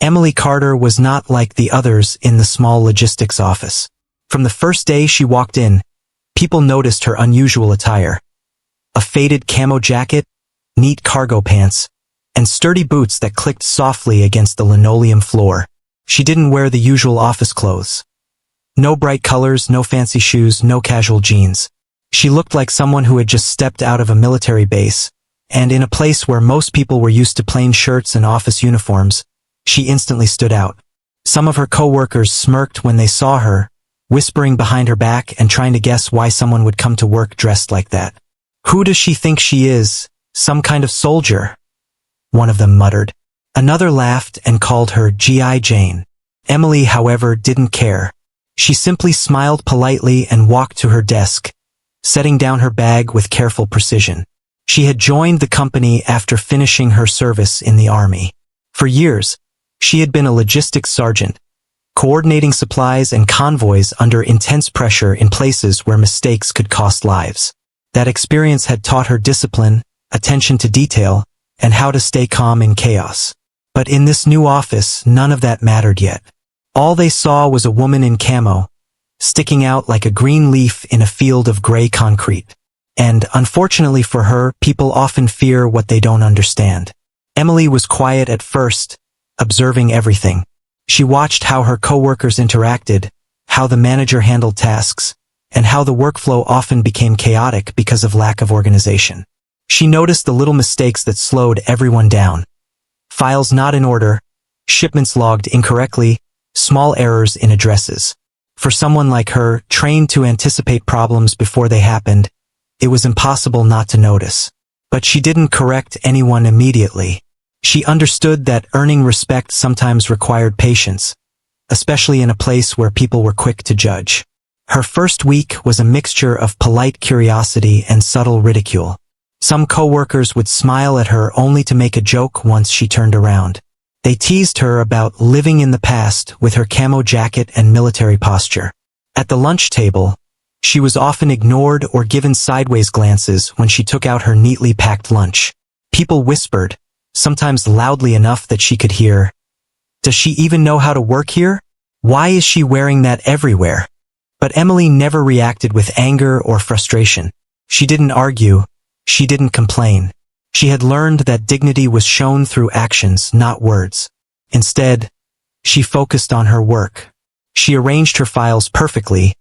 Emily Carter was not like the others in the small logistics office. From the first day she walked in, people noticed her unusual attire. A faded camo jacket, neat cargo pants, and sturdy boots that clicked softly against the linoleum floor. She didn't wear the usual office clothes. No bright colors, no fancy shoes, no casual jeans. She looked like someone who had just stepped out of a military base, and in a place where most people were used to plain shirts and office uniforms, she instantly stood out. Some of her coworkers smirked when they saw her, whispering behind her back and trying to guess why someone would come to work dressed like that. "Who does she think she is? Some kind of soldier?" one of them muttered. Another laughed and called her G.I. Jane. Emily, however, didn't care. She simply smiled politely and walked to her desk, setting down her bag with careful precision. She had joined the company after finishing her service in the army. For years, she had been a logistics sergeant, coordinating supplies and convoys under intense pressure in places where mistakes could cost lives. That experience had taught her discipline, attention to detail, and how to stay calm in chaos. But in this new office, none of that mattered yet. All they saw was a woman in camo, sticking out like a green leaf in a field of gray concrete. And, unfortunately for her, people often fear what they don't understand. Emily was quiet at first, observing everything. She watched how her coworkers interacted, how the manager handled tasks, and how the workflow often became chaotic because of lack of organization. She noticed the little mistakes that slowed everyone down. Files not in order, shipments logged incorrectly, small errors in addresses. For someone like her, trained to anticipate problems before they happened, it was impossible not to notice. But she didn't correct anyone immediately. She understood that earning respect sometimes required patience, especially in a place where people were quick to judge. Her first week was a mixture of polite curiosity and subtle ridicule. Some coworkers would smile at her only to make a joke once she turned around. They teased her about living in the past with her camo jacket and military posture. At the lunch table, she was often ignored or given sideways glances when she took out her neatly packed lunch. People whispered, sometimes loudly enough that she could hear, "Does she even know how to work here? Why is she wearing that everywhere?" But Emily never reacted with anger or frustration. She didn't argue. She didn't complain. She had learned that dignity was shown through actions, not words. Instead, she focused on her work. She arranged her files perfectly,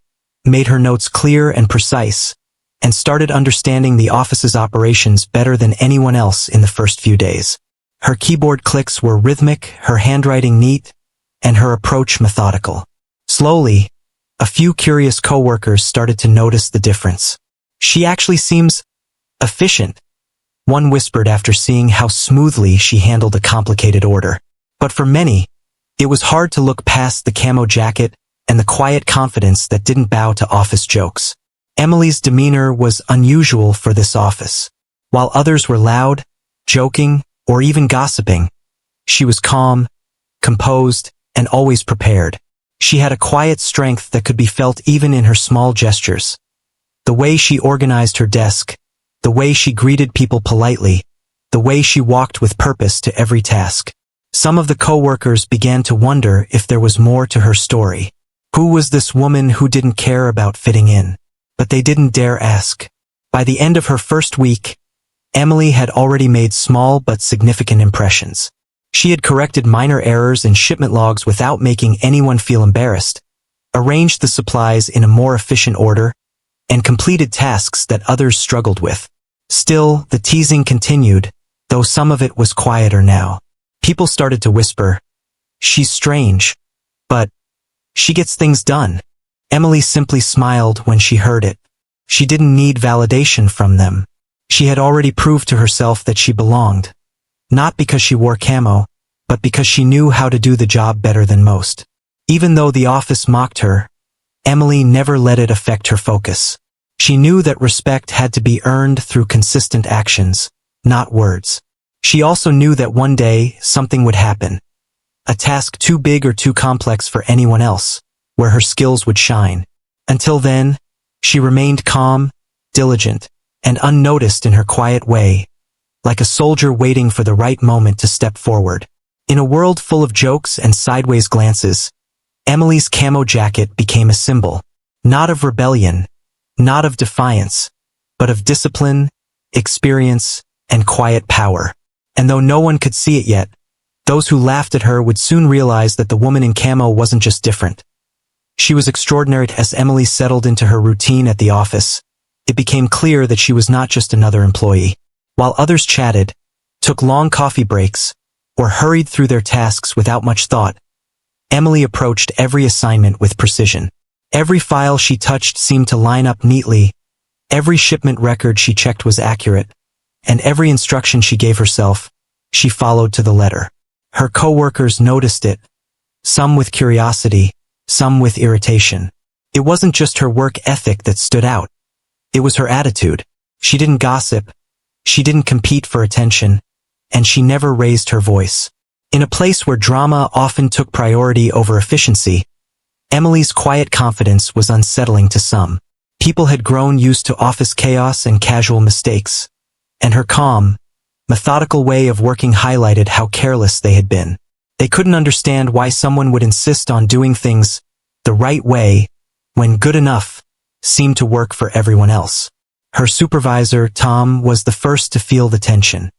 made her notes clear and precise, and started understanding the office's operations better than anyone else in the first few days. Her keyboard clicks were rhythmic, her handwriting neat, and her approach methodical. Slowly, a few curious coworkers started to notice the difference. "She actually seems efficient," one whispered after seeing how smoothly she handled a complicated order. But for many, it was hard to look past the camo jacket and the quiet confidence that didn't bow to office jokes. Emily's demeanor was unusual for this office. While others were loud, joking, or even gossiping, she was calm, composed, and always prepared. She had a quiet strength that could be felt even in her small gestures. The way she organized her desk, the way she greeted people politely, the way she walked with purpose to every task. Some of the coworkers began to wonder if there was more to her story. Who was this woman who didn't care about fitting in? But they didn't dare ask. By the end of her first week, Emily had already made small but significant impressions. She had corrected minor errors in shipment logs without making anyone feel embarrassed, arranged the supplies in a more efficient order, and completed tasks that others struggled with. Still, the teasing continued, though some of it was quieter now. People started to whisper, "She's strange, but she gets things done." Emily simply smiled when she heard it. She didn't need validation from them. She had already proved to herself that she belonged. Not because she wore camo, but because she knew how to do the job better than most. Even though the office mocked her, Emily never let it affect her focus. She knew that respect had to be earned through consistent actions, not words. She also knew that one day something would happen. A task too big or too complex for anyone else, where her skills would shine. Until then, she remained calm, diligent, and unnoticed in her quiet way, like a soldier waiting for the right moment to step forward. In a world full of jokes and sideways glances, Emily's camo jacket became a symbol, not of rebellion, not of defiance, but of discipline, experience, and quiet power. And though no one could see it yet, those who laughed at her would soon realize that the woman in camo wasn't just different. She was extraordinary. As Emily settled into her routine at the office, it became clear that she was not just another employee. While others chatted, took long coffee breaks, or hurried through their tasks without much thought, Emily approached every assignment with precision. Every file she touched seemed to line up neatly, every shipment record she checked was accurate, and every instruction she gave herself, she followed to the letter. Her coworkers noticed it, some with curiosity, some with irritation. It wasn't just her work ethic that stood out. It was her attitude. She didn't gossip, she didn't compete for attention, and she never raised her voice. In a place where drama often took priority over efficiency, Emily's quiet confidence was unsettling to some. People had grown used to office chaos and casual mistakes, and her calm, methodical way of working highlighted how careless they had been. They couldn't understand why someone would insist on doing things the right way when good enough seemed to work for everyone else. Her supervisor, Tom, was the first to feel the tension.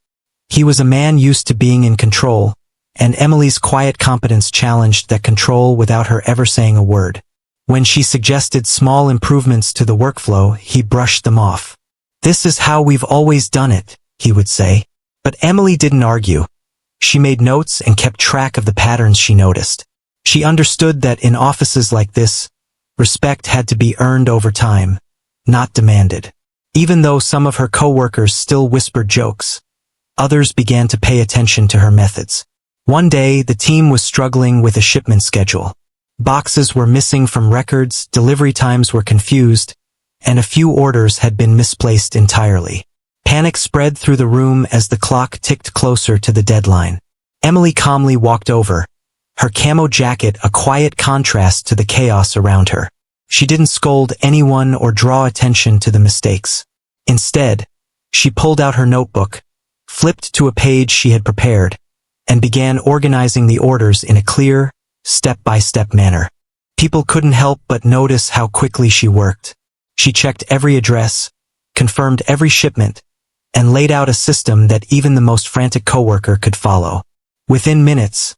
He was a man used to being in control, and Emily's quiet competence challenged that control without her ever saying a word. When she suggested small improvements to the workflow, he brushed them off. "This is how we've always done it," he would say. But Emily didn't argue. She made notes and kept track of the patterns she noticed. She understood that in offices like this, respect had to be earned over time, not demanded. Even though some of her coworkers still whispered jokes, others began to pay attention to her methods. One day, the team was struggling with a shipment schedule. Boxes were missing from records, delivery times were confused, and a few orders had been misplaced entirely. Panic spread through the room as the clock ticked closer to the deadline. Emily calmly walked over, her camo jacket a quiet contrast to the chaos around her. She didn't scold anyone or draw attention to the mistakes. Instead, she pulled out her notebook, flipped to a page she had prepared, and began organizing the orders in a clear, step-by-step manner. People couldn't help but notice how quickly she worked. She checked every address, confirmed every shipment, and laid out a system that even the most frantic coworker could follow. Within minutes,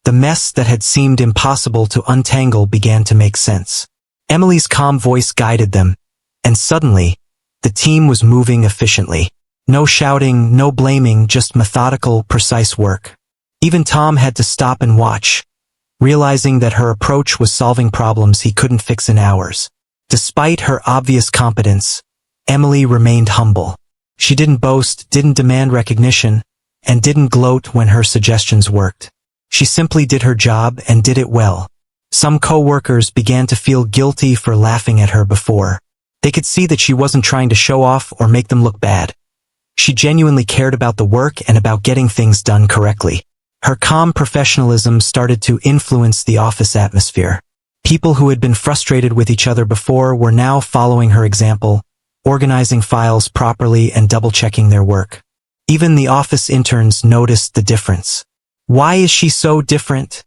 the mess that had seemed impossible to untangle began to make sense. Emily's calm voice guided them, and suddenly, the team was moving efficiently. No shouting, no blaming, just methodical, precise work. Even Tom had to stop and watch, realizing that her approach was solving problems he couldn't fix in hours. Despite her obvious competence, Emily remained humble. She didn't boast, didn't demand recognition, and didn't gloat when her suggestions worked. She simply did her job and did it well. Some coworkers began to feel guilty for laughing at her before. They could see that she wasn't trying to show off or make them look bad. She genuinely cared about the work and about getting things done correctly. Her calm professionalism started to influence the office atmosphere. People who had been frustrated with each other before were now following her example, organizing files properly and double-checking their work. Even the office interns noticed the difference. "Why is she so different?"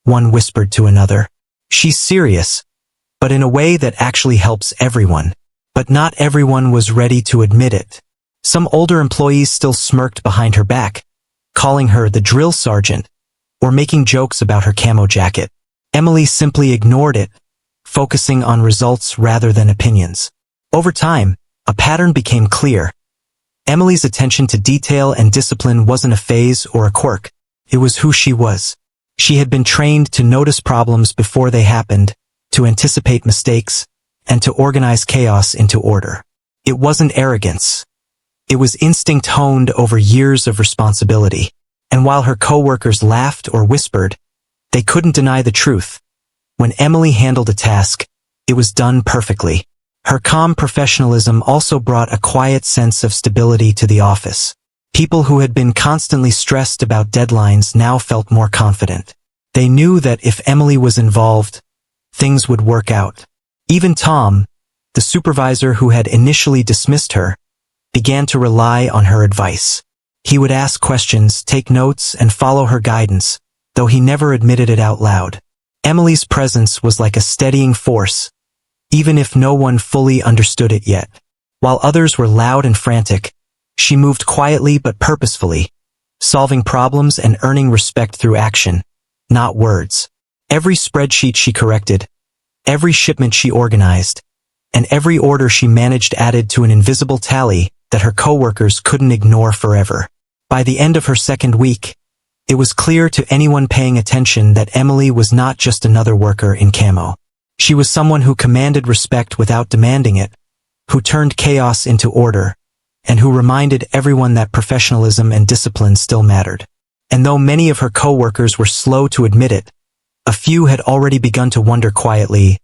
one whispered to another. "She's serious, but in a way that actually helps everyone." But not everyone was ready to admit it. Some older employees still smirked behind her back, calling her the drill sergeant, or making jokes about her camo jacket. Emily simply ignored it, focusing on results rather than opinions. Over time, a pattern became clear. Emily's attention to detail and discipline wasn't a phase or a quirk. It was who she was. She had been trained to notice problems before they happened, to anticipate mistakes, and to organize chaos into order. It wasn't arrogance. It was instinct honed over years of responsibility. And while her coworkers laughed or whispered, they couldn't deny the truth. When Emily handled a task, it was done perfectly. Her calm professionalism also brought a quiet sense of stability to the office. People who had been constantly stressed about deadlines now felt more confident. They knew that if Emily was involved, things would work out. Even Tom, the supervisor who had initially dismissed her, began to rely on her advice. He would ask questions, take notes, and follow her guidance, though he never admitted it out loud. Emily's presence was like a steadying force, even if no one fully understood it yet. While others were loud and frantic, she moved quietly but purposefully, solving problems and earning respect through action, not words. Every spreadsheet she corrected, every shipment she organized, and every order she managed added to an invisible tally that her coworkers couldn't ignore forever. By the end of her second week, it was clear to anyone paying attention that Emily was not just another worker in Camo. She was someone who commanded respect without demanding it, who turned chaos into order, and who reminded everyone that professionalism and discipline still mattered. And though many of her coworkers were slow to admit it, a few had already begun to wonder quietly,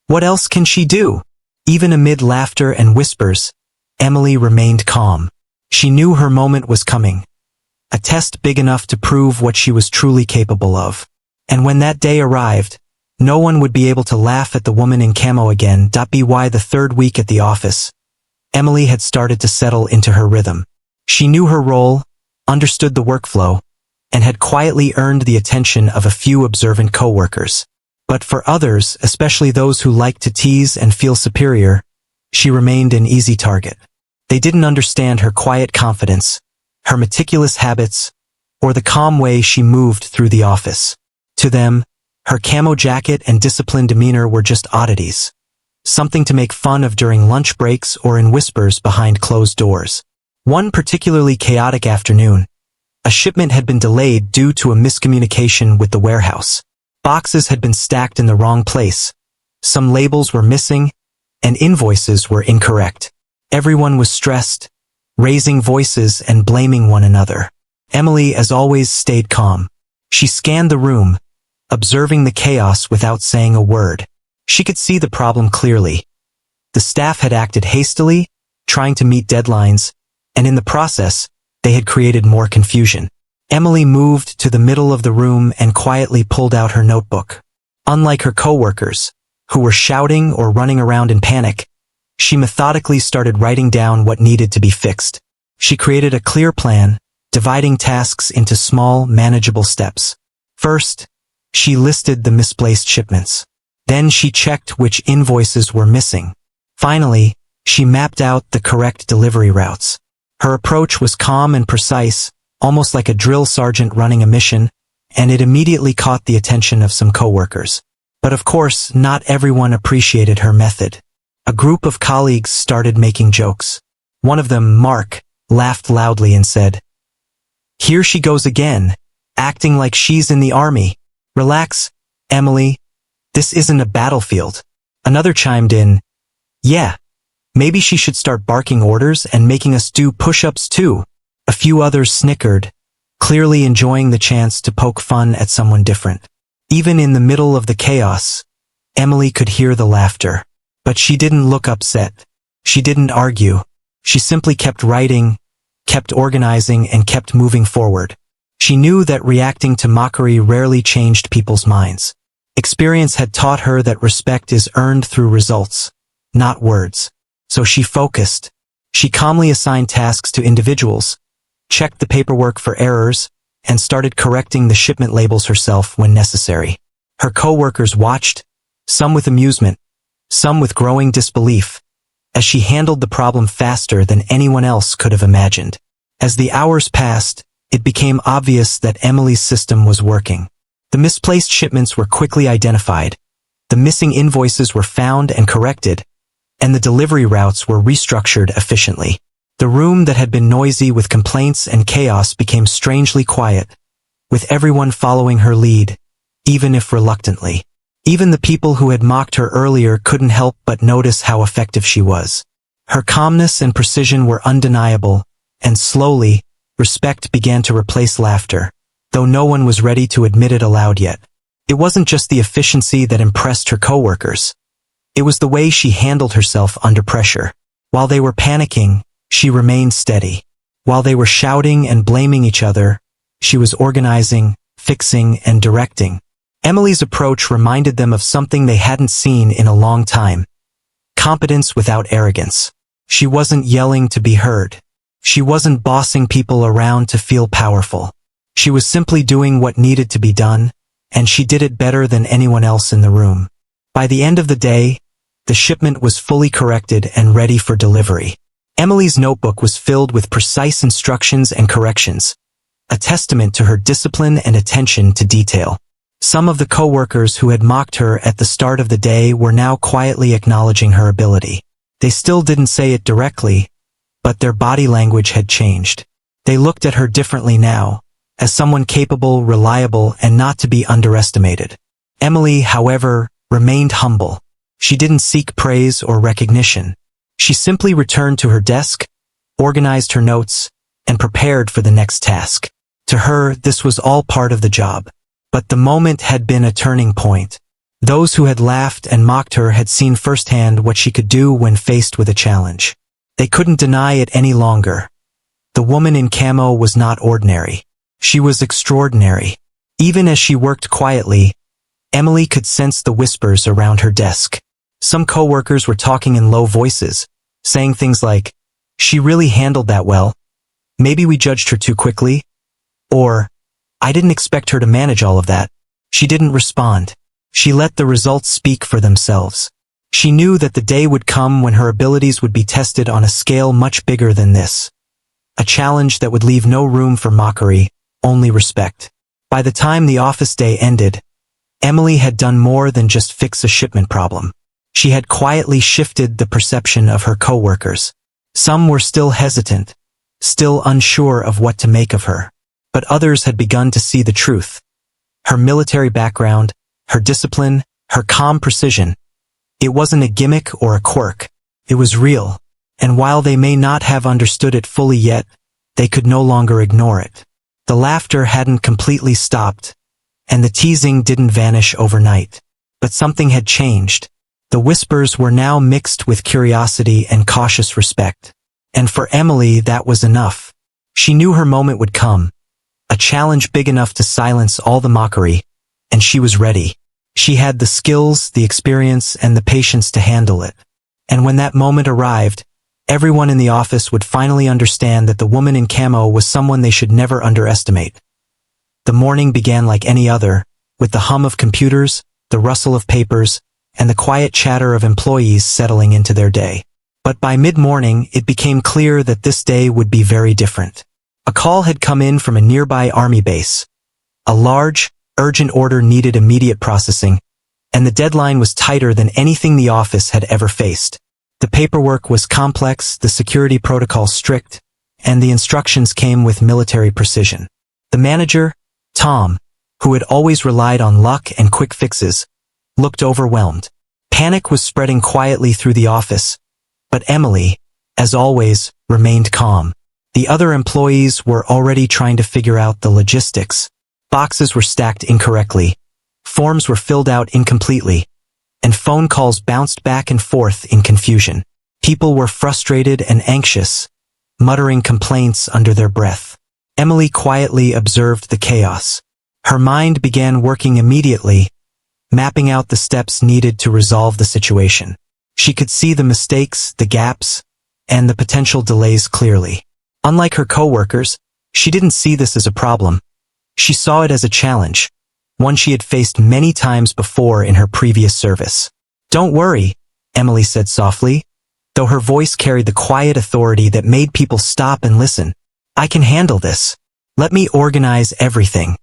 what else can she do? Even amid laughter and whispers, Emily remained calm. She knew her moment was coming, a test big enough to prove what she was truly capable of. And when that day arrived, no one would be able to laugh at the woman in Camo again. By the third week at the office, Emily had started to settle into her rhythm. She knew her role, understood the workflow, and had quietly earned the attention of a few observant coworkers. But for others, especially those who liked to tease and feel superior, she remained an easy target. They didn't understand her quiet confidence, her meticulous habits, or the calm way she moved through the office. To them, her camo jacket and disciplined demeanor were just oddities, something to make fun of during lunch breaks or in whispers behind closed doors. One particularly chaotic afternoon, a shipment had been delayed due to a miscommunication with the warehouse. Boxes had been stacked in the wrong place, some labels were missing, and invoices were incorrect. Everyone was stressed, raising voices and blaming one another. Emily, as always, stayed calm. She scanned the room, observing the chaos without saying a word. She could see the problem clearly. The staff had acted hastily, trying to meet deadlines, and in the process, they had created more confusion. Emily moved to the middle of the room and quietly pulled out her notebook. Unlike her coworkers, who were shouting or running around in panic, she methodically started writing down what needed to be fixed. She created a clear plan, dividing tasks into small, manageable steps. First, she listed the misplaced shipments. Then she checked which invoices were missing. Finally, she mapped out the correct delivery routes. Her approach was calm and precise, almost like a drill sergeant running a mission, and it immediately caught the attention of some coworkers. But of course, not everyone appreciated her method. A group of colleagues started making jokes. One of them, Mark, laughed loudly and said, "Here she goes again, acting like she's in the army. Relax, Emily. This isn't a battlefield." Another chimed in, "Yeah, maybe she should start barking orders and making us do push-ups too." A few others snickered, clearly enjoying the chance to poke fun at someone different. Even in the middle of the chaos, Emily could hear the laughter. But she didn't look upset. She didn't argue. She simply kept writing, kept organizing, and kept moving forward. She knew that reacting to mockery rarely changed people's minds. Experience had taught her that respect is earned through results, not words. So she focused. She calmly assigned tasks to individuals, checked the paperwork for errors, and started correcting the shipment labels herself when necessary. Her coworkers watched, some with amusement, some with growing disbelief, as she handled the problem faster than anyone else could have imagined. As the hours passed, it became obvious that Emily's system was working. The misplaced shipments were quickly identified, the missing invoices were found and corrected, and the delivery routes were restructured efficiently. The room that had been noisy with complaints and chaos became strangely quiet, with everyone following her lead, even if reluctantly. Even the people who had mocked her earlier couldn't help but notice how effective she was. Her calmness and precision were undeniable, and slowly, respect began to replace laughter, though no one was ready to admit it aloud yet. It wasn't just the efficiency that impressed her coworkers. It was the way she handled herself under pressure. While they were panicking, she remained steady. While they were shouting and blaming each other, she was organizing, fixing, and directing. Emily's approach reminded them of something they hadn't seen in a long time: competence without arrogance. She wasn't yelling to be heard. She wasn't bossing people around to feel powerful. She was simply doing what needed to be done, and she did it better than anyone else in the room. By the end of the day, the shipment was fully corrected and ready for delivery. Emily's notebook was filled with precise instructions and corrections, a testament to her discipline and attention to detail. Some of the coworkers who had mocked her at the start of the day were now quietly acknowledging her ability. They still didn't say it directly, but their body language had changed. They looked at her differently now, as someone capable, reliable, and not to be underestimated. Emily, however, remained humble. She didn't seek praise or recognition. She simply returned to her desk, organized her notes, and prepared for the next task. To her, this was all part of the job. But the moment had been a turning point. Those who had laughed and mocked her had seen firsthand what she could do when faced with a challenge. They couldn't deny it any longer. The woman in camo was not ordinary. She was extraordinary. Even as she worked quietly, Emily could sense the whispers around her desk. Some coworkers were talking in low voices, saying things like, "She really handled that well. Maybe we judged her too quickly." Or, "I didn't expect her to manage all of that." She didn't respond. She let the results speak for themselves. She knew that the day would come when her abilities would be tested on a scale much bigger than this. A challenge that would leave no room for mockery, only respect. By the time the office day ended, Emily had done more than just fix a shipment problem. She had quietly shifted the perception of her coworkers. Some were still hesitant, still unsure of what to make of her. But others had begun to see the truth. Her military background, her discipline, her calm precision. It wasn't a gimmick or a quirk. It was real. And while they may not have understood it fully yet, they could no longer ignore it. The laughter hadn't completely stopped, and the teasing didn't vanish overnight. But something had changed. The whispers were now mixed with curiosity and cautious respect. And for Emily, that was enough. She knew her moment would come. A challenge big enough to silence all the mockery, and she was ready. She had the skills, the experience, and the patience to handle it. And when that moment arrived, everyone in the office would finally understand that the woman in camo was someone they should never underestimate. The morning began like any other, with the hum of computers, the rustle of papers, and the quiet chatter of employees settling into their day. But by mid-morning, it became clear that this day would be very different. A call had come in from a nearby army base. A large, urgent order needed immediate processing, and the deadline was tighter than anything the office had ever faced. The paperwork was complex, the security protocol strict, and the instructions came with military precision. The manager, Tom, who had always relied on luck and quick fixes, looked overwhelmed. Panic was spreading quietly through the office, but Emily, as always, remained calm. The other employees were already trying to figure out the logistics. Boxes were stacked incorrectly, forms were filled out incompletely, and phone calls bounced back and forth in confusion. People were frustrated and anxious, muttering complaints under their breath. Emily quietly observed the chaos. Her mind began working immediately, mapping out the steps needed to resolve the situation. She could see the mistakes, the gaps, and the potential delays clearly. Unlike her coworkers, she didn't see this as a problem. She saw it as a challenge, one she had faced many times before in her previous service. "Don't worry," Emily said softly, though her voice carried the quiet authority that made people stop and listen. "I can handle this. Let me organize everything."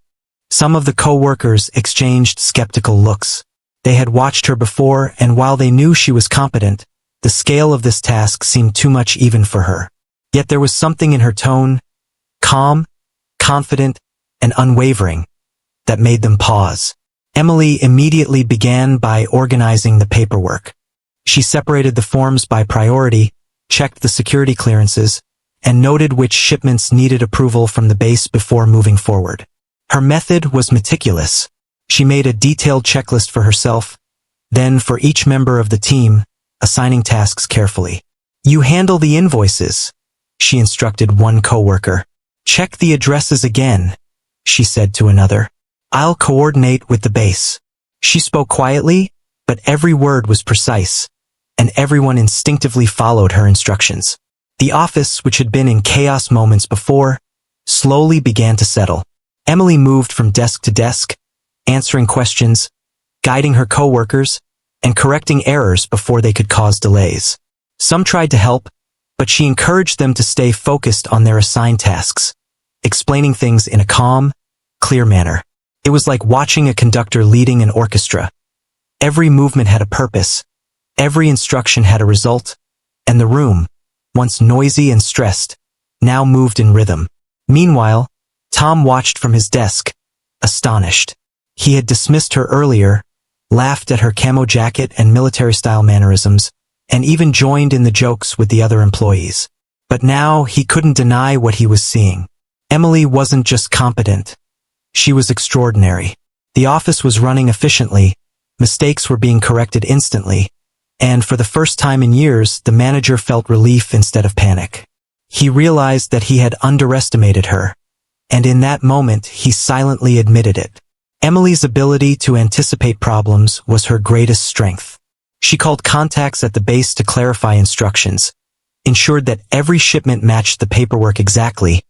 Some of the coworkers exchanged skeptical looks. They had watched her before, and while they knew she was competent, the scale of this task seemed too much even for her. Yet there was something in her tone, calm, confident, and unwavering, that made them pause. Emily immediately began by organizing the paperwork. She separated the forms by priority, checked the security clearances, and noted which shipments needed approval from the base before moving forward. Her method was meticulous. She made a detailed checklist for herself, then for each member of the team, assigning tasks carefully. "You handle the invoices," she instructed one coworker. "Check the addresses again," she said to another. "I'll coordinate with the base." She spoke quietly, but every word was precise, and everyone instinctively followed her instructions. The office, which had been in chaos moments before, slowly began to settle. Emily moved from desk to desk, answering questions, guiding her coworkers, and correcting errors before they could cause delays. Some tried to help, but she encouraged them to stay focused on their assigned tasks, explaining things in a calm, clear manner. It was like watching a conductor leading an orchestra. Every movement had a purpose, every instruction had a result, and the room, once noisy and stressed, now moved in rhythm. Meanwhile, Tom watched from his desk, astonished. He had dismissed her earlier, laughed at her camo jacket and military-style mannerisms, and even joined in the jokes with the other employees. But now he couldn't deny what he was seeing. Emily wasn't just competent. She was extraordinary. The office was running efficiently, mistakes were being corrected instantly, and for the first time in years, the manager felt relief instead of panic. He realized that he had underestimated her, and in that moment he silently admitted it. Emily's ability to anticipate problems was her greatest strength. She called contacts at the base to clarify instructions, ensured that every shipment matched the paperwork exactly,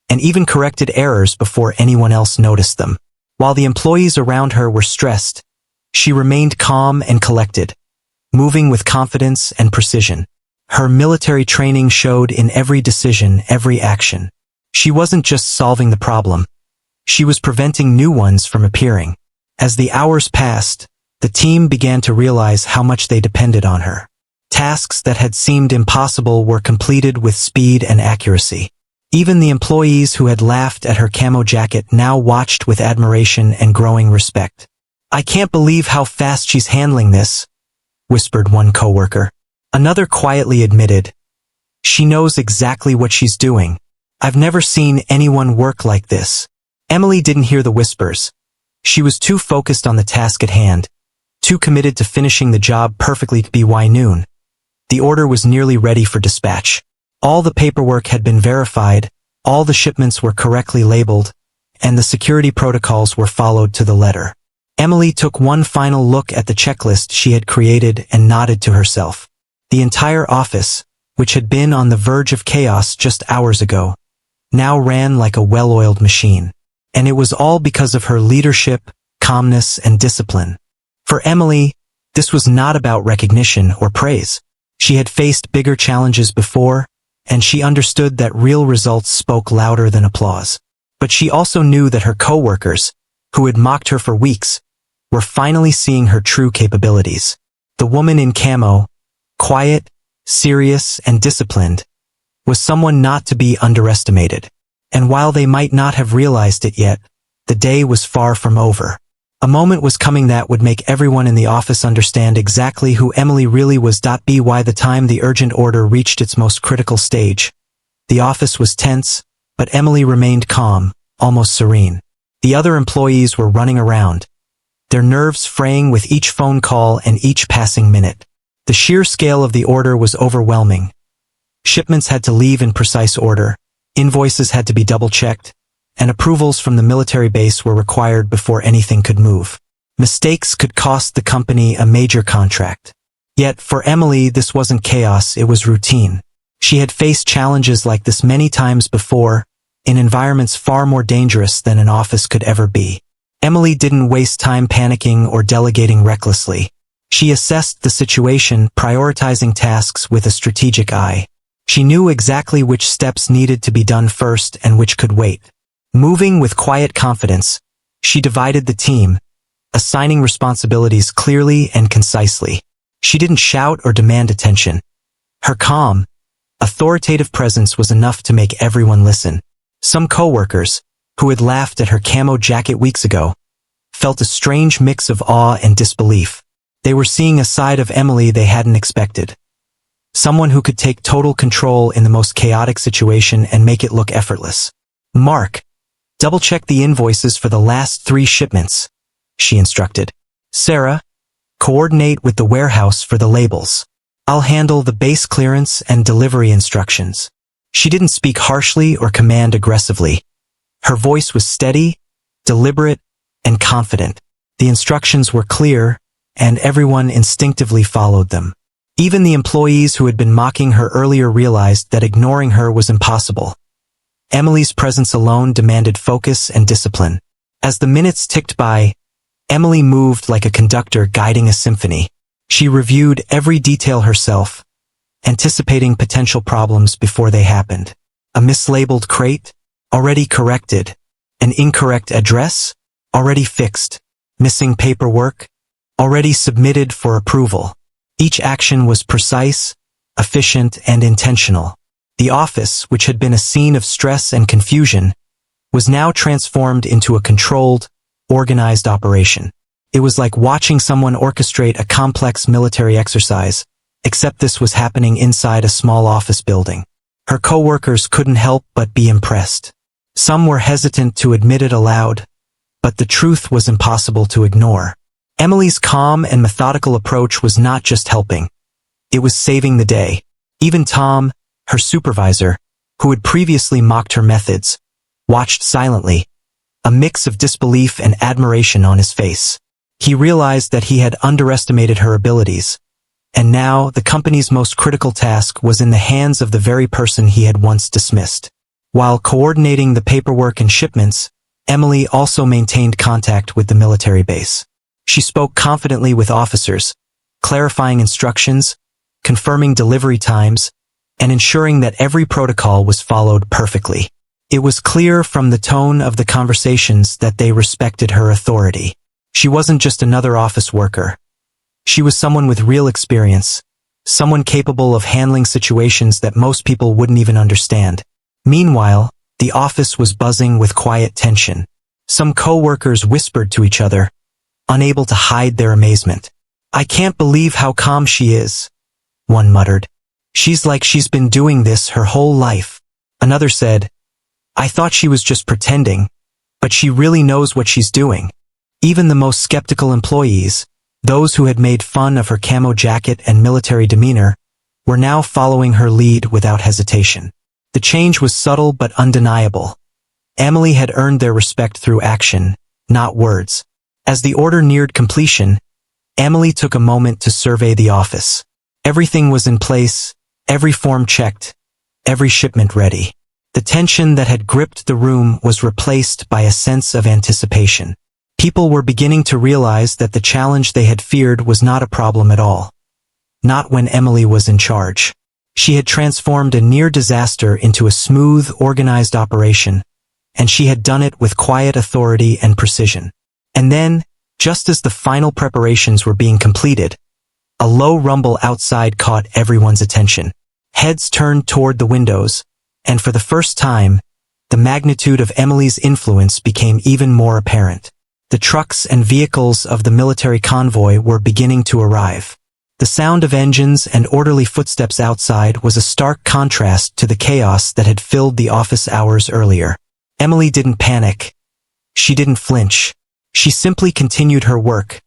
and even corrected errors before anyone else noticed them. While the employees around her were stressed, she remained calm and collected, moving with confidence and precision. Her military training showed in every decision, every action. She wasn't just solving the problem. She was preventing new ones from appearing. As the hours passed, the team began to realize how much they depended on her. Tasks that had seemed impossible were completed with speed and accuracy. Even the employees who had laughed at her camo jacket now watched with admiration and growing respect. "I can't believe how fast she's handling this," whispered one coworker. Another quietly admitted, "She knows exactly what she's doing. I've never seen anyone work like this." Emily didn't hear the whispers. She was too focused on the task at hand, too committed to finishing the job perfectly. By noon, the order was nearly ready for dispatch. All the paperwork had been verified, all the shipments were correctly labeled, and the security protocols were followed to the letter. Emily took one final look at the checklist she had created and nodded to herself. The entire office, which had been on the verge of chaos just hours ago, now ran like a well-oiled machine. And it was all because of her leadership, calmness, and discipline. For Emily, this was not about recognition or praise. She had faced bigger challenges before, and she understood that real results spoke louder than applause. But she also knew that her coworkers, who had mocked her for weeks, were finally seeing her true capabilities. The woman in camo, quiet, serious, and disciplined, was someone not to be underestimated. And while they might not have realized it yet, the day was far from over. A moment was coming that would make everyone in the office understand exactly who Emily really was. By the time the urgent order reached its most critical stage, the office was tense, but Emily remained calm, almost serene. The other employees were running around, their nerves fraying with each phone call and each passing minute. The sheer scale of the order was overwhelming. Shipments had to leave in precise order, invoices had to be double-checked, and approvals from the military base were required before anything could move. Mistakes could cost the company a major contract. Yet, for Emily, this wasn't chaos, it was routine. She had faced challenges like this many times before, in environments far more dangerous than an office could ever be. Emily didn't waste time panicking or delegating recklessly. She assessed the situation, prioritizing tasks with a strategic eye. She knew exactly which steps needed to be done first and which could wait. Moving with quiet confidence, she divided the team, assigning responsibilities clearly and concisely. She didn't shout or demand attention. Her calm, authoritative presence was enough to make everyone listen. Some coworkers, who had laughed at her camo jacket weeks ago, felt a strange mix of awe and disbelief. They were seeing a side of Emily they hadn't expected. Someone who could take total control in the most chaotic situation and make it look effortless. "Mark, double-check the invoices for the last 3 shipments," she instructed. "Sarah, coordinate with the warehouse for the labels. I'll handle the base clearance and delivery instructions." She didn't speak harshly or command aggressively. Her voice was steady, deliberate, and confident. The instructions were clear, and everyone instinctively followed them. Even the employees who had been mocking her earlier realized that ignoring her was impossible. Emily's presence alone demanded focus and discipline. As the minutes ticked by, Emily moved like a conductor guiding a symphony. She reviewed every detail herself, anticipating potential problems before they happened. A mislabeled crate? Already corrected. An incorrect address? Already fixed. Missing paperwork? Already submitted for approval. Each action was precise, efficient, and intentional. The office, which had been a scene of stress and confusion, was now transformed into a controlled, organized operation. It was like watching someone orchestrate a complex military exercise, except this was happening inside a small office building. Her coworkers couldn't help but be impressed. Some were hesitant to admit it aloud, but the truth was impossible to ignore. Emily's calm and methodical approach was not just helping. It was saving the day. Even Tom, her supervisor, who had previously mocked her methods, watched silently, a mix of disbelief and admiration on his face. He realized that he had underestimated her abilities, and now the company's most critical task was in the hands of the very person he had once dismissed. While coordinating the paperwork and shipments, Emily also maintained contact with the military base. She spoke confidently with officers, clarifying instructions, confirming delivery times, and ensuring that every protocol was followed perfectly. It was clear from the tone of the conversations that they respected her authority. She wasn't just another office worker. She was someone with real experience, someone capable of handling situations that most people wouldn't even understand. Meanwhile, the office was buzzing with quiet tension. Some co-workers whispered to each other, unable to hide their amazement. "I can't believe how calm she is," one muttered. "She's like she's been doing this her whole life." Another said, "I thought she was just pretending, but she really knows what she's doing." Even the most skeptical employees, those who had made fun of her camo jacket and military demeanor, were now following her lead without hesitation. The change was subtle but undeniable. Emily had earned their respect through action, not words. As the order neared completion, Emily took a moment to survey the office. Everything was in place, every form checked, every shipment ready. The tension that had gripped the room was replaced by a sense of anticipation. People were beginning to realize that the challenge they had feared was not a problem at all. Not when Emily was in charge. She had transformed a near disaster into a smooth, organized operation, and she had done it with quiet authority and precision. And then, just as the final preparations were being completed, a low rumble outside caught everyone's attention. Heads turned toward the windows, and for the first time, the magnitude of Emily's influence became even more apparent. The trucks and vehicles of the military convoy were beginning to arrive. The sound of engines and orderly footsteps outside was a stark contrast to the chaos that had filled the office hours earlier. Emily didn't panic. She didn't flinch. She simply continued her work,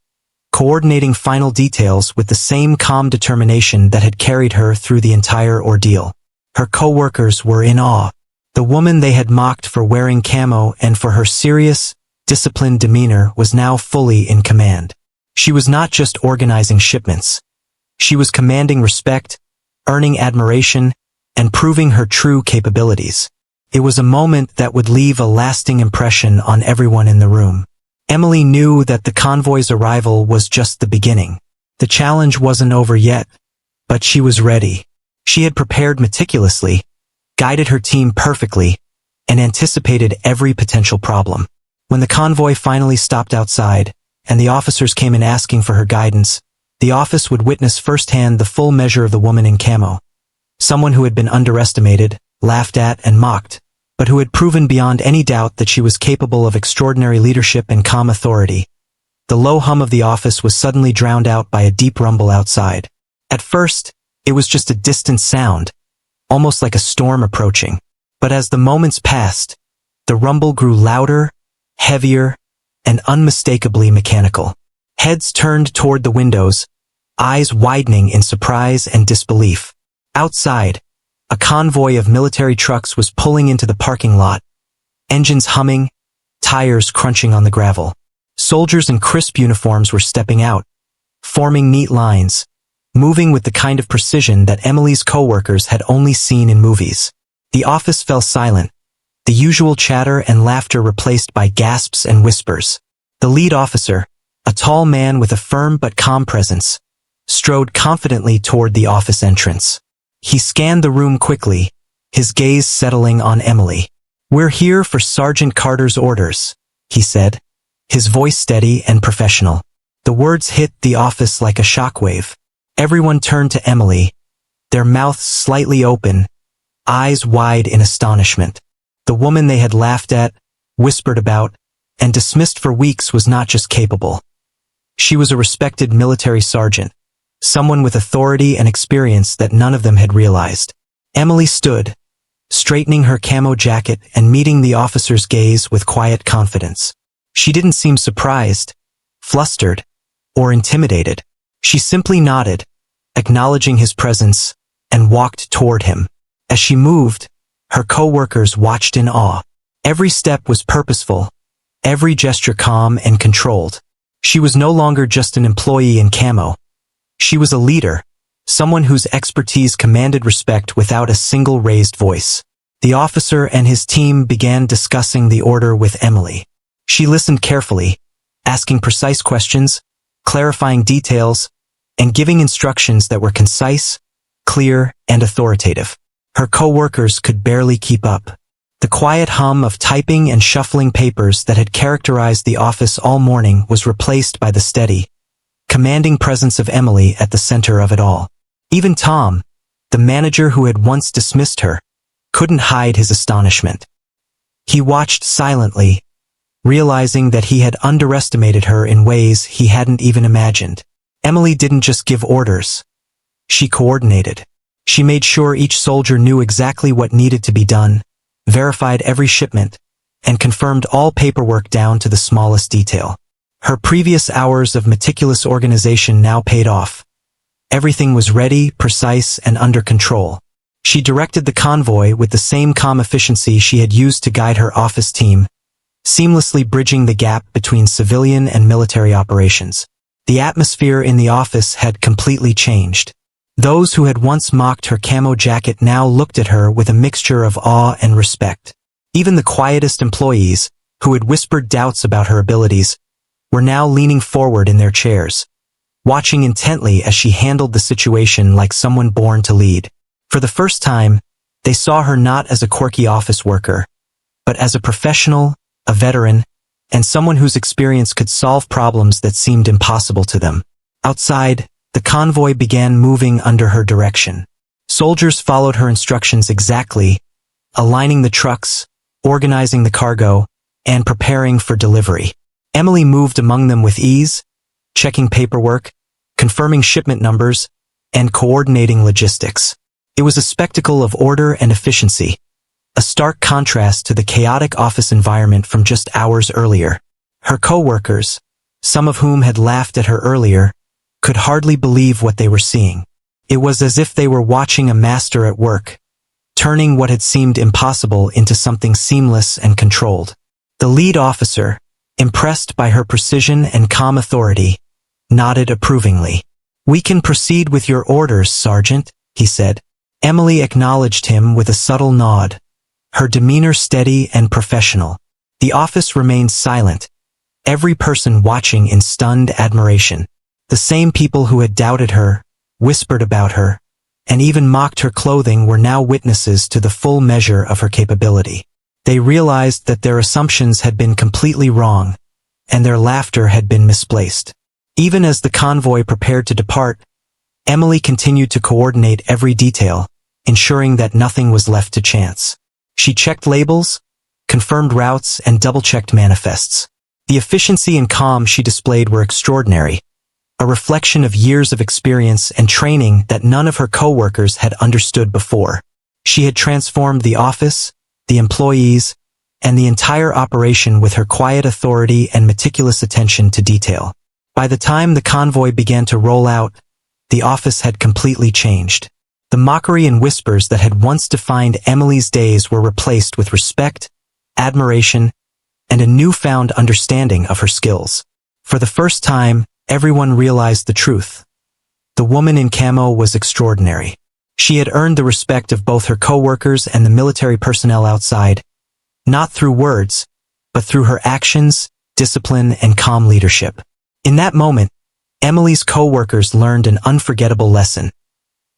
coordinating final details with the same calm determination that had carried her through the entire ordeal. Her coworkers were in awe. The woman they had mocked for wearing camo and for her serious, disciplined demeanor was now fully in command. She was not just organizing shipments. She was commanding respect, earning admiration, and proving her true capabilities. It was a moment that would leave a lasting impression on everyone in the room. Emily knew that the convoy's arrival was just the beginning. The challenge wasn't over yet, but she was ready. She had prepared meticulously, guided her team perfectly, and anticipated every potential problem. When the convoy finally stopped outside, and the officers came in asking for her guidance, the office would witness firsthand the full measure of the woman in camo. Someone who had been underestimated, laughed at, and mocked, but who had proven beyond any doubt that she was capable of extraordinary leadership and calm authority. The low hum of the office was suddenly drowned out by a deep rumble outside. At first, it was just a distant sound, almost like a storm approaching. But as the moments passed, the rumble grew louder, heavier, and unmistakably mechanical. Heads turned toward the windows, eyes widening in surprise and disbelief. Outside, a convoy of military trucks was pulling into the parking lot, engines humming, tires crunching on the gravel. Soldiers in crisp uniforms were stepping out, forming neat lines, moving with the kind of precision that Emily's coworkers had only seen in movies. The office fell silent, the usual chatter and laughter replaced by gasps and whispers. The lead officer, a tall man with a firm but calm presence, strode confidently toward the office entrance. He scanned the room quickly, his gaze settling on Emily. "We're here for Sergeant Carter's orders," he said, his voice steady and professional. The words hit the office like a shockwave. Everyone turned to Emily, their mouths slightly open, eyes wide in astonishment. The woman they had laughed at, whispered about, and dismissed for weeks was not just capable. She was a respected military sergeant, someone with authority and experience that none of them had realized. Emily stood, straightening her camo jacket and meeting the officer's gaze with quiet confidence. She didn't seem surprised, flustered, or intimidated. She simply nodded, acknowledging his presence, and walked toward him. As she moved, her coworkers watched in awe. Every step was purposeful, every gesture calm and controlled. She was no longer just an employee in camo. She was a leader, someone whose expertise commanded respect without a single raised voice. The officer and his team began discussing the order with Emily. She listened carefully, asking precise questions, clarifying details, and giving instructions that were concise, clear, and authoritative. Her coworkers could barely keep up. The quiet hum of typing and shuffling papers that had characterized the office all morning was replaced by the steady, commanding presence of Emily at the center of it all. Even Tom, the manager who had once dismissed her, couldn't hide his astonishment. He watched silently, realizing that he had underestimated her in ways he hadn't even imagined. Emily didn't just give orders. She coordinated. She made sure each soldier knew exactly what needed to be done, verified every shipment, and confirmed all paperwork down to the smallest detail. Her previous hours of meticulous organization now paid off. Everything was ready, precise, and under control. She directed the convoy with the same calm efficiency she had used to guide her office team, seamlessly bridging the gap between civilian and military operations. The atmosphere in the office had completely changed. Those who had once mocked her camo jacket now looked at her with a mixture of awe and respect. Even the quietest employees, who had whispered doubts about her abilities, were now leaning forward in their chairs, watching intently as she handled the situation like someone born to lead. For the first time, they saw her not as a quirky office worker, but as a professional, a veteran, and someone whose experience could solve problems that seemed impossible to them. Outside, the convoy began moving under her direction. Soldiers followed her instructions exactly, aligning the trucks, organizing the cargo, and preparing for delivery. Emily moved among them with ease, checking paperwork, confirming shipment numbers, and coordinating logistics. It was a spectacle of order and efficiency, a stark contrast to the chaotic office environment from just hours earlier. Her coworkers, some of whom had laughed at her earlier, could hardly believe what they were seeing. It was as if they were watching a master at work, turning what had seemed impossible into something seamless and controlled. The lead officer, impressed by her precision and calm authority, nodded approvingly. "We can proceed with your orders, Sergeant," he said. Emily acknowledged him with a subtle nod, her demeanor steady and professional. The office remained silent, every person watching in stunned admiration. The same people who had doubted her, whispered about her, and even mocked her clothing were now witnesses to the full measure of her capability. They realized that their assumptions had been completely wrong, and their laughter had been misplaced. Even as the convoy prepared to depart, Emily continued to coordinate every detail, ensuring that nothing was left to chance. She checked labels, confirmed routes, and double-checked manifests. The efficiency and calm she displayed were extraordinary, a reflection of years of experience and training that none of her coworkers had understood before. She had transformed the office, the employees, and the entire operation with her quiet authority and meticulous attention to detail. By the time the convoy began to roll out, the office had completely changed. The mockery and whispers that had once defined Emily's days were replaced with respect, admiration, and a newfound understanding of her skills. For the first time, everyone realized the truth. The woman in camo was extraordinary. She had earned the respect of both her coworkers and the military personnel outside, not through words, but through her actions, discipline, and calm leadership. In that moment, Emily's coworkers learned an unforgettable lesson.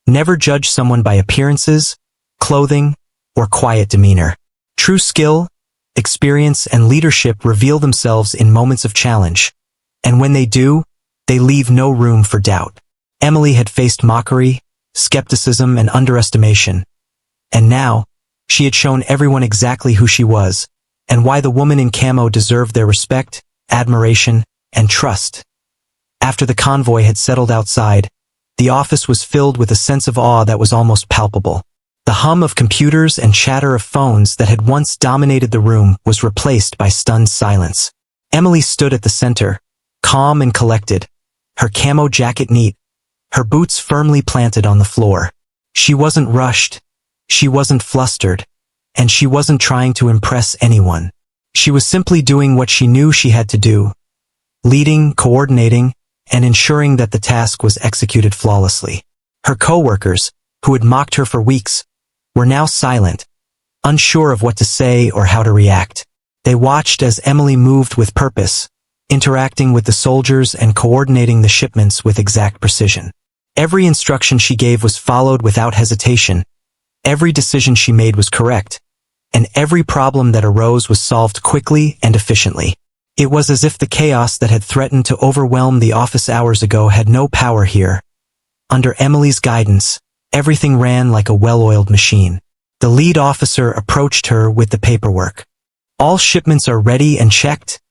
Never judge someone by appearances, clothing, or quiet demeanor. True skill, experience, and leadership reveal themselves in moments of challenge, and when they do, they leave no room for doubt. Emily had faced mockery, skepticism, and underestimation, and now, she had shown everyone exactly who she was, and why the woman in camo deserved their respect, admiration, and trust. After the convoy had settled outside, the office was filled with a sense of awe that was almost palpable. The hum of computers and chatter of phones that had once dominated the room was replaced by stunned silence. Emily stood at the center, calm and collected, her camo jacket neat, her boots firmly planted on the floor. She wasn't rushed, she wasn't flustered, and she wasn't trying to impress anyone. She was simply doing what she knew she had to do, leading, coordinating, and ensuring that the task was executed flawlessly. Her coworkers, who had mocked her for weeks, were now silent, unsure of what to say or how to react. They watched as Emily moved with purpose, interacting with the soldiers and coordinating the shipments with exact precision. Every instruction she gave was followed without hesitation, every decision she made was correct, and every problem that arose was solved quickly and efficiently. It was as if the chaos that had threatened to overwhelm the office hours ago had no power here. Under Emily's guidance, everything ran like a well-oiled machine. The lead officer approached her with the paperwork. "All shipments are ready and checked?"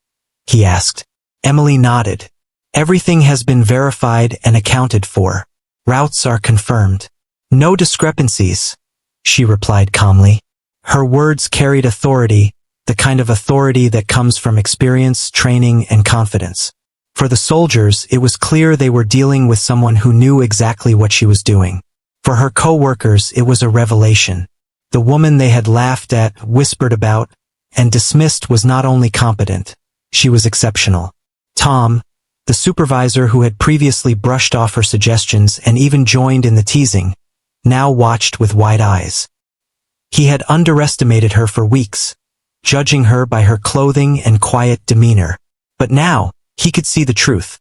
he asked. Emily nodded. "Everything has been verified and accounted for. Routes are confirmed. No discrepancies," she replied calmly. Her words carried authority, the kind of authority that comes from experience, training, and confidence. For the soldiers, it was clear they were dealing with someone who knew exactly what she was doing. For her coworkers, it was a revelation. The woman they had laughed at, whispered about, and dismissed was not only competent, she was exceptional. Tom, the supervisor who had previously brushed off her suggestions and even joined in the teasing, now watched with wide eyes. He had underestimated her for weeks, judging her by her clothing and quiet demeanor. But now, he could see the truth.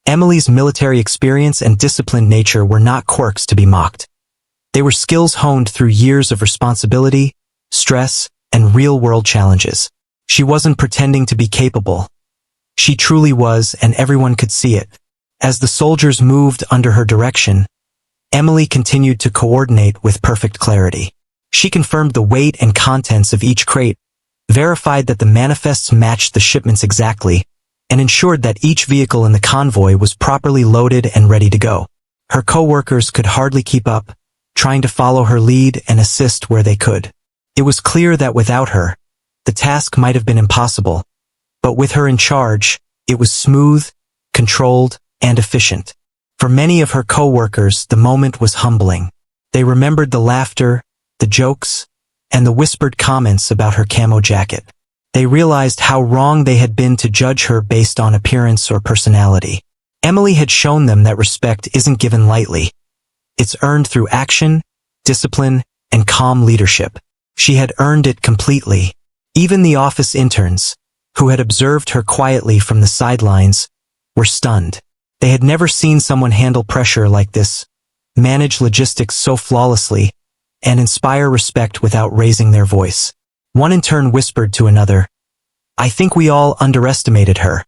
Emily's military experience and disciplined nature were not quirks to be mocked. They were skills honed through years of responsibility, stress, and real-world challenges. She wasn't pretending to be capable. She truly was, and everyone could see it. As the soldiers moved under her direction, Emily continued to coordinate with perfect clarity. She confirmed the weight and contents of each crate, verified that the manifests matched the shipments exactly, and ensured that each vehicle in the convoy was properly loaded and ready to go. Her coworkers could hardly keep up, trying to follow her lead and assist where they could. It was clear that without her, the task might have been impossible, but with her in charge, it was smooth, controlled, and efficient. For many of her coworkers, the moment was humbling. They remembered the laughter, the jokes, and the whispered comments about her camo jacket. They realized how wrong they had been to judge her based on appearance or personality. Emily had shown them that respect isn't given lightly. It's earned through action, discipline, and calm leadership. She had earned it completely. Even the office interns, who had observed her quietly from the sidelines, were stunned. They had never seen someone handle pressure like this, manage logistics so flawlessly, and inspire respect without raising their voice. One in turn whispered to another, "I think we all underestimated her.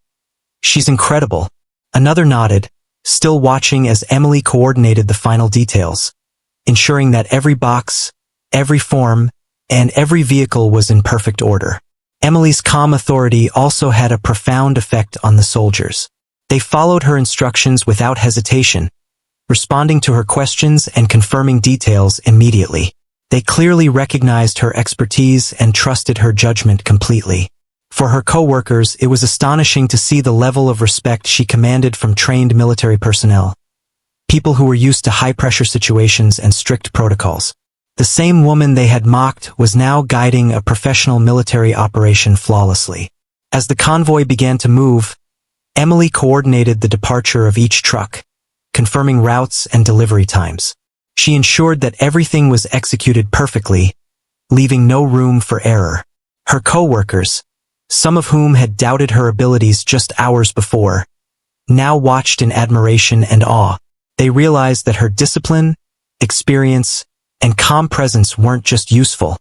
She's incredible." Another nodded, still watching as Emily coordinated the final details, ensuring that every box, every form, and every vehicle was in perfect order. Emily's calm authority also had a profound effect on the soldiers. They followed her instructions without hesitation, responding to her questions and confirming details immediately. They clearly recognized her expertise and trusted her judgment completely. For her coworkers, it was astonishing to see the level of respect she commanded from trained military personnel, people who were used to high-pressure situations and strict protocols. The same woman they had mocked was now guiding a professional military operation flawlessly. As the convoy began to move, Emily coordinated the departure of each truck, confirming routes and delivery times. She ensured that everything was executed perfectly, leaving no room for error. Her coworkers, some of whom had doubted her abilities just hours before, now watched in admiration and awe. They realized that her discipline, experience, and calm presence weren't just useful.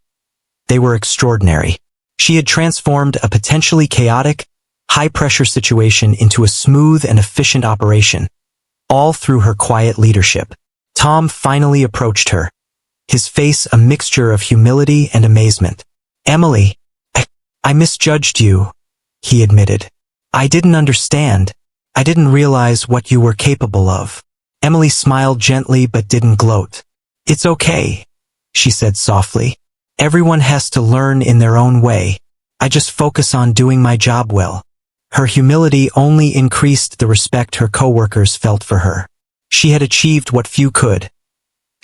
They were extraordinary. She had transformed a potentially chaotic, high-pressure situation into a smooth and efficient operation, all through her quiet leadership. Tom finally approached her, his face a mixture of humility and amazement. "Emily, I misjudged you," he admitted. "I didn't understand. I didn't realize what you were capable of." Emily smiled gently but didn't gloat. "It's okay," she said softly. "Everyone has to learn in their own way. I just focus on doing my job well." Her humility only increased the respect her coworkers felt for her. She had achieved what few could.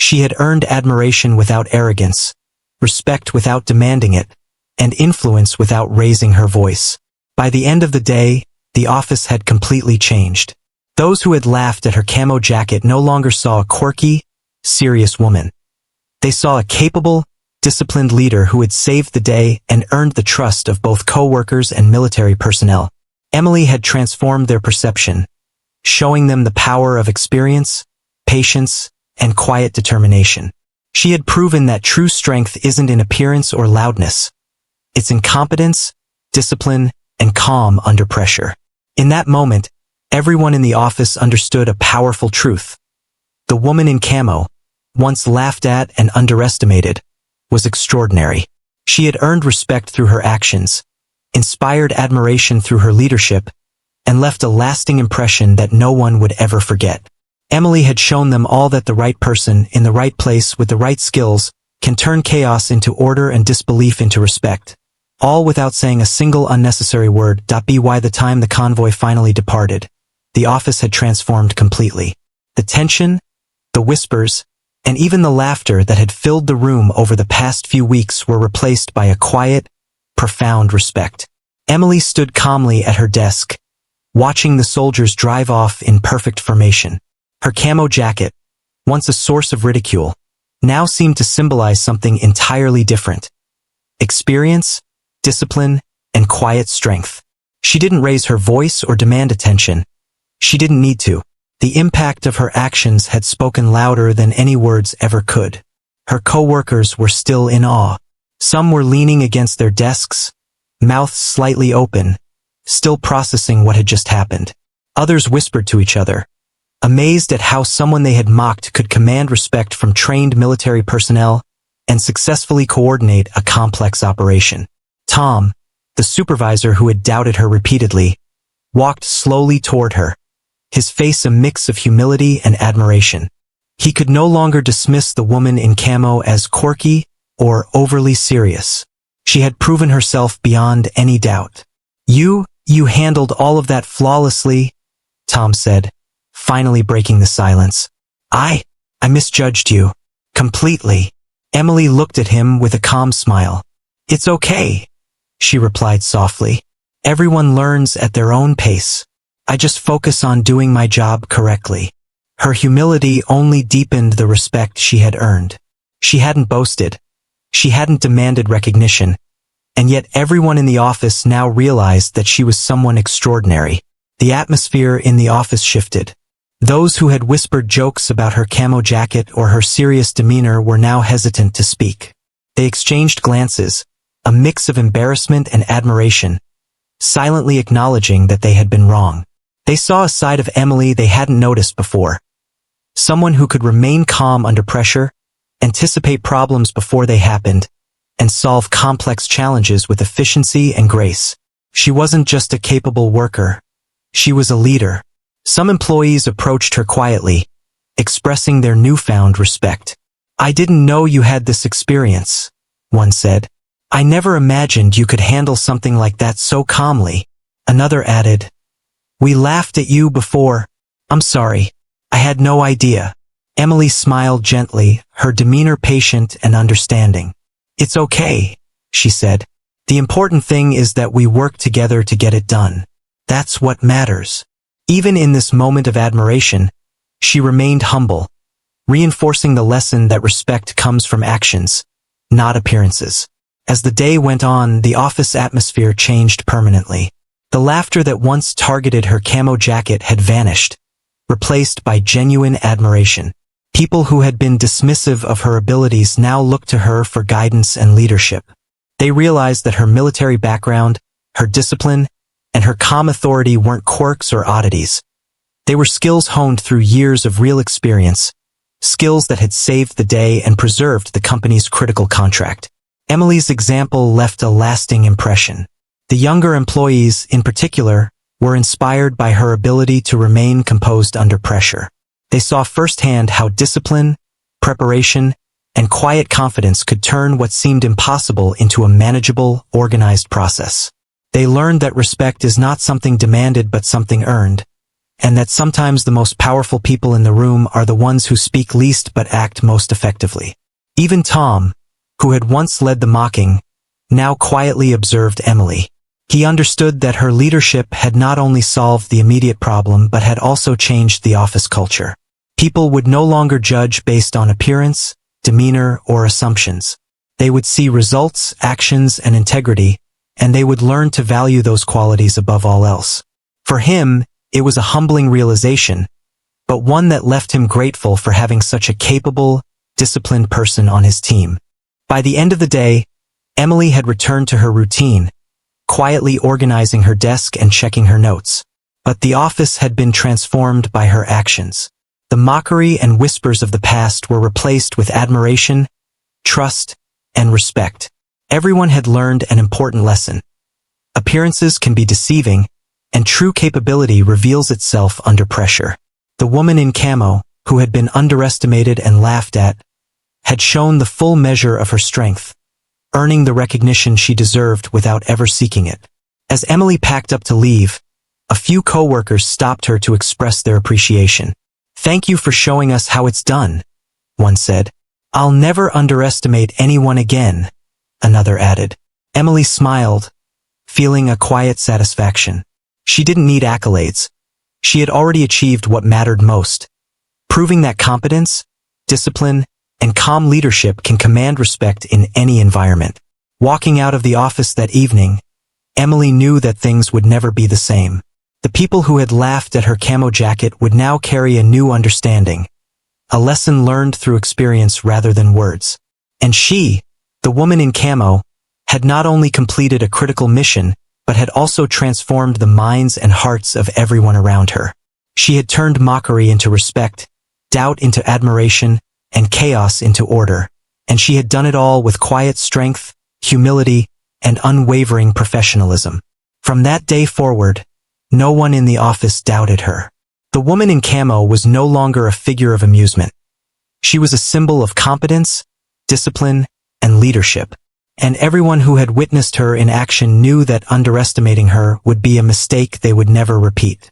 She had earned admiration without arrogance, respect without demanding it, and influence without raising her voice. By the end of the day, the office had completely changed. Those who had laughed at her camo jacket no longer saw a quirky, serious woman. They saw a capable, disciplined leader who had saved the day and earned the trust of both coworkers and military personnel. Emily had transformed their perception, showing them the power of experience, patience, and quiet determination. She had proven that true strength isn't in appearance or loudness. It's in competence, discipline, and calm under pressure. In that moment, everyone in the office understood a powerful truth. The woman in camo, once laughed at and underestimated, was extraordinary. She had earned respect through her actions, inspired admiration through her leadership, and left a lasting impression that no one would ever forget. Emily had shown them all that the right person in the right place with the right skills can turn chaos into order and disbelief into respect, all without saying a single unnecessary word. By the time the convoy finally departed, the office had transformed completely. The tension, the whispers, and even the laughter that had filled the room over the past few weeks were replaced by a quiet, profound respect. Emily stood calmly at her desk, watching the soldiers drive off in perfect formation. Her camo jacket, once a source of ridicule, now seemed to symbolize something entirely different: experience, discipline, and quiet strength. She didn't raise her voice or demand attention. She didn't need to. The impact of her actions had spoken louder than any words ever could. Her coworkers were still in awe. Some were leaning against their desks, mouths slightly open, still processing what had just happened. Others whispered to each other, amazed at how someone they had mocked could command respect from trained military personnel and successfully coordinate a complex operation. Tom, the supervisor who had doubted her repeatedly, walked slowly toward her, his face a mix of humility and admiration. He could no longer dismiss the woman in camo as quirky or overly serious. She had proven herself beyond any doubt. You handled all of that flawlessly," Tom said, finally breaking the silence. I misjudged you. Completely." Emily looked at him with a calm smile. "It's okay," she replied softly. "Everyone learns at their own pace. I just focus on doing my job correctly." Her humility only deepened the respect she had earned. She hadn't boasted. She hadn't demanded recognition. And yet everyone in the office now realized that she was someone extraordinary. The atmosphere in the office shifted. Those who had whispered jokes about her camo jacket or her serious demeanor were now hesitant to speak. They exchanged glances, a mix of embarrassment and admiration, silently acknowledging that they had been wrong. They saw a side of Emily they hadn't noticed before. Someone who could remain calm under pressure, anticipate problems before they happened, and solve complex challenges with efficiency and grace. She wasn't just a capable worker. She was a leader. Some employees approached her quietly, expressing their newfound respect. "I didn't know you had this experience," one said. "I never imagined you could handle something like that so calmly." Another added, "We laughed at you before. I'm sorry. I had no idea." Emily smiled gently, her demeanor patient and understanding. "It's okay," she said. "The important thing is that we work together to get it done. That's what matters." Even in this moment of admiration, She remained humble, reinforcing the lesson that respect comes from actions, not appearances. As the day went on, the office atmosphere changed permanently. The laughter that once targeted her camo jacket had vanished, replaced by genuine admiration. People who had been dismissive of her abilities now looked to her for guidance and leadership. They realized that her military background, her discipline, and her calm authority weren't quirks or oddities. They were skills honed through years of real experience, skills that had saved the day and preserved the company's critical contract. Emily's example left a lasting impression. The younger employees, in particular, were inspired by her ability to remain composed under pressure. They saw firsthand how discipline, preparation, and quiet confidence could turn what seemed impossible into a manageable, organized process. They learned that respect is not something demanded but something earned, and that sometimes the most powerful people in the room are the ones who speak least but act most effectively. Even Tom, who had once led the mocking, now quietly observed Emily. He understood that her leadership had not only solved the immediate problem but had also changed the office culture. People would no longer judge based on appearance, demeanor, or assumptions. They would see results, actions, and integrity, and they would learn to value those qualities above all else. For him, it was a humbling realization, but one that left him grateful for having such a capable, disciplined person on his team. By the end of the day, Emily had returned to her routine, quietly organizing her desk and checking her notes. But the office had been transformed by her actions. The mockery and whispers of the past were replaced with admiration, trust, and respect. Everyone had learned an important lesson. Appearances can be deceiving, and true capability reveals itself under pressure. The woman in camo, who had been underestimated and laughed at, had shown the full measure of her strength, earning the recognition she deserved without ever seeking it. As Emily packed up to leave, a few coworkers stopped her to express their appreciation. "Thank you for showing us how it's done," one said. "I'll never underestimate anyone again," another added. Emily smiled, feeling a quiet satisfaction. She didn't need accolades. She had already achieved what mattered most, proving that competence, discipline, and calm leadership can command respect in any environment. Walking out of the office that evening, Emily knew that things would never be the same. The people who had laughed at her camo jacket would now carry a new understanding, a lesson learned through experience rather than words. And she, the woman in camo, had not only completed a critical mission, but had also transformed the minds and hearts of everyone around her. She had turned mockery into respect, doubt into admiration, and chaos into order, and she had done it all with quiet strength, humility, and unwavering professionalism. From that day forward, no one in the office doubted her. The woman in camo was no longer a figure of amusement. She was a symbol of competence, discipline, and leadership, and everyone who had witnessed her in action knew that underestimating her would be a mistake they would never repeat.